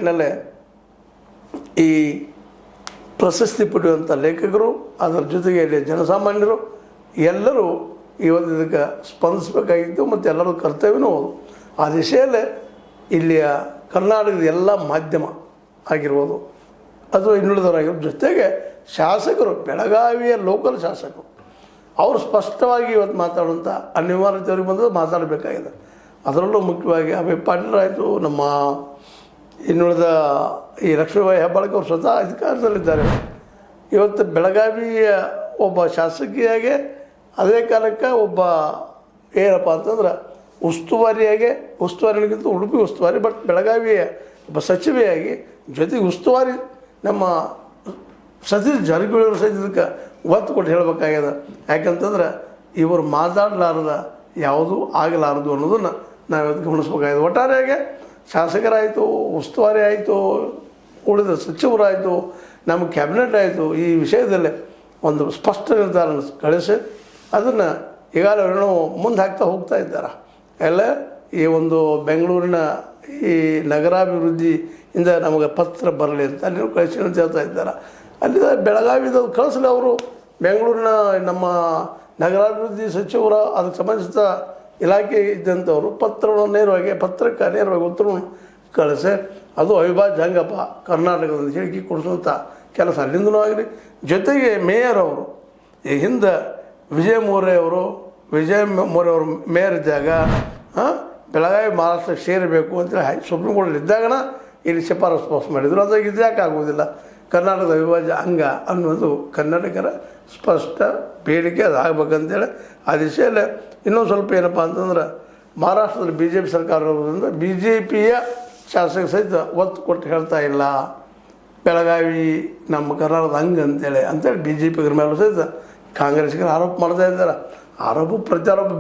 ಚೌಕಟ್ಟಿನಲ್ಲೇ ಈ ಪ್ರಶಸ್ತಿ ಪಡೆಯುವಂಥ ಲೇಖಕರು, ಅದರ ಜೊತೆಗೆ ಇಲ್ಲಿ ಜನಸಾಮಾನ್ಯರು ಎಲ್ಲರೂ ಇವತ್ತು ಇದಕ್ಕೆ ಸ್ಪಂದಿಸಬೇಕಾಗಿತ್ತು ಮತ್ತು ಎಲ್ಲರೂ ಕರ್ತವ್ಯನೂ ಹೌದು. ಆ ದಿಶೆಯಲ್ಲೇ ಇಲ್ಲಿಯ ಕರ್ನಾಟಕದ ಎಲ್ಲ ಮಾಧ್ಯಮ ಆಗಿರ್ಬೋದು ಅಥವಾ ಇನ್ನುಳಿದವರಾಗಿರ್ಬೋದು, ಜೊತೆಗೆ ಶಾಸಕರು, ಬೆಳಗಾವಿಯ ಲೋಕಲ್ ಶಾಸಕರು ಅವರು ಸ್ಪಷ್ಟವಾಗಿ ಇವತ್ತು ಮಾತಾಡುವಂಥ ಅನಿವಾರ್ಯತೆಯವ್ರಿಗೆ ಬಂದು ಮಾತಾಡಬೇಕಾಗಿದೆ. ಅದರಲ್ಲೂ ಮುಖ್ಯವಾಗಿ ಅಭಯ ಪಾಟೀಲರಾಯಿತು, ನಮ್ಮ ಇನ್ನುಳಿದ ಈ ಲಕ್ಷ್ಮೀಬಾಯಿ ಹೆಬ್ಬಾಳ್ಕರ್ ಅವರು ಸ್ವತಃ ಅಧಿಕಾರದಲ್ಲಿದ್ದಾರೆ. ಇವತ್ತು ಬೆಳಗಾವಿಯ ಒಬ್ಬ ಶಾಸಕಿಯಾಗೆ ಅದೇ ಕಾಲಕ್ಕೆ ಒಬ್ಬ ಏನಪ್ಪ ಅಂತಂದ್ರೆ ಉಸ್ತುವಾರಿಗಿಂತ ಉಡುಪಿ ಉಸ್ತುವಾರಿ, ಬಟ್ ಬೆಳಗಾವಿಯ ಒಬ್ಬ ಸಚಿವೆಯಾಗಿ ಜೊತೆಗೆ ಉಸ್ತುವಾರಿ ನಮ್ಮ ಸತೀಶ್ ಜಾರಕಿಹೊಳಿ ಅವರು ಸಹಿತ ಇದಕ್ಕೆ ಒತ್ತು ಕೊಟ್ಟು ಹೇಳಬೇಕಾಗ್ಯದ. ಯಾಕಂತಂದ್ರೆ ಇವರು ಮಾತಾಡಲಾರದ ಯಾವುದೂ ಆಗಲಾರದು ಅನ್ನೋದನ್ನು ನಾವಿವತ್ತು ಗಮನಿಸ್ಬೇಕಾಗಿದೆ. ಒಟ್ಟಾರೆಯಾಗಿ ಶಾಸಕರಾಯಿತು, ಉಸ್ತುವಾರಿ ಆಯಿತು, ಉಳಿದ ಸಚಿವರಾಯಿತು, ನಮ್ಮ ಕ್ಯಾಬಿನೆಟ್ ಆಯಿತು, ಈ ವಿಷಯದಲ್ಲೇ ಒಂದು ಸ್ಪಷ್ಟ ನಿರ್ಧಾರ ಕಳಿಸಿ ಅದನ್ನು ಈಗಾಗಲೇ ಏನೋ ಮುಂದೆ ಹಾಕ್ತಾ ಹೋಗ್ತಾ ಇದ್ದಾರೆ. ಎಲ್ಲ ಈ ಒಂದು ಬೆಂಗಳೂರಿನ ಈ ನಗರಾಭಿವೃದ್ಧಿಯಿಂದ ನಮಗೆ ಪತ್ರ ಬರಲಿ ಅಂತ ಅಲ್ಲಿ ಕಳಿಸಿ ಅಂತ ಹೇಳ್ತಾ ಇದ್ದಾರೆ. ಅಲ್ಲಿ ಬೆಳಗಾವಿದ ಕಳಿಸಲಿ ಅವರು ಬೆಂಗಳೂರಿನ ನಮ್ಮ ನಗರಾಭಿವೃದ್ಧಿ ಸಚಿವರ ಅದಕ್ಕೆ ಸಂಬಂಧಿಸಿದ ಇಲಾಖೆ ಇದ್ದಂಥವರು ಪತ್ರಕ್ಕೆ ನೇರವಾಗಿ ಉತ್ತರವನ್ನು ಕಳಿಸಿ ಅದು ಅವಿಭಾಜ್ಯ ಹಂಗಪ್ಪ ಕರ್ನಾಟಕದ ಹೇಳಿಕೆ ಕೊಡಿಸುವಂಥ ಕೆಲಸ ಅಲ್ಲಿಂದನೂ ಆಗಲಿ. ಜೊತೆಗೆ ಮೇಯರ್ ಅವರು ಈ ಹಿಂದೆ ವಿಜಯ ಮೋರೆ ಅವರು ಮೇಯರ್ ಇದ್ದಾಗ ಬೆಳಗಾವಿ ಮಹಾರಾಷ್ಟ್ರಕ್ಕೆ ಸೇರಬೇಕು ಅಂತೇಳಿ ಸುಪ್ರೀಂ ಕೋರ್ಟಲ್ಲಿ ಇದ್ದಾಗನ ಇಲ್ಲಿ ಶಿಫಾರಸು ಪಾಸ್ ಮಾಡಿದರು. ಅದಾಗ ಇದ್ಯಾಕೆ ಆಗುವುದಿಲ್ಲ, ಕರ್ನಾಟಕದ ಅವಿಭಾಜ್ಯ ಅಂಗ ಅನ್ನೋದು ಕನ್ನಡಿಗರ ಸ್ಪಷ್ಟ ಬೇಡಿಕೆ, ಅದು ಆಗ್ಬೇಕಂತೇಳಿ ಆ ದಿಶೆಯಲ್ಲೇ ಇನ್ನೊಂದು ಸ್ವಲ್ಪ ಏನಪ್ಪ ಅಂತಂದ್ರೆ ಮಹಾರಾಷ್ಟ್ರದಲ್ಲಿ BJP ಸರ್ಕಾರ ಇರೋದ್ರಿಂದ BJPಯ ಶಾಸಕ ಸಹಿತ ಒತ್ತು ಕೊಟ್ಟು ಹೇಳ್ತಾ ಇಲ್ಲ, ಬೆಳಗಾವಿ ನಮ್ಮ ಕರ್ನಾಟಕದ ಅಂಗ ಅಂತೇಳಿ BJಪಿಗರ ಮೇಲೂ ಸಹಿತ ಕಾಂಗ್ರೆಸ್ಸಿಗರು ಆರೋಪ ಮಾಡ್ತಾ ಇದ್ದಾರೆ. ಆರೋಪ ಪ್ರತ್ಯಾರೋಪ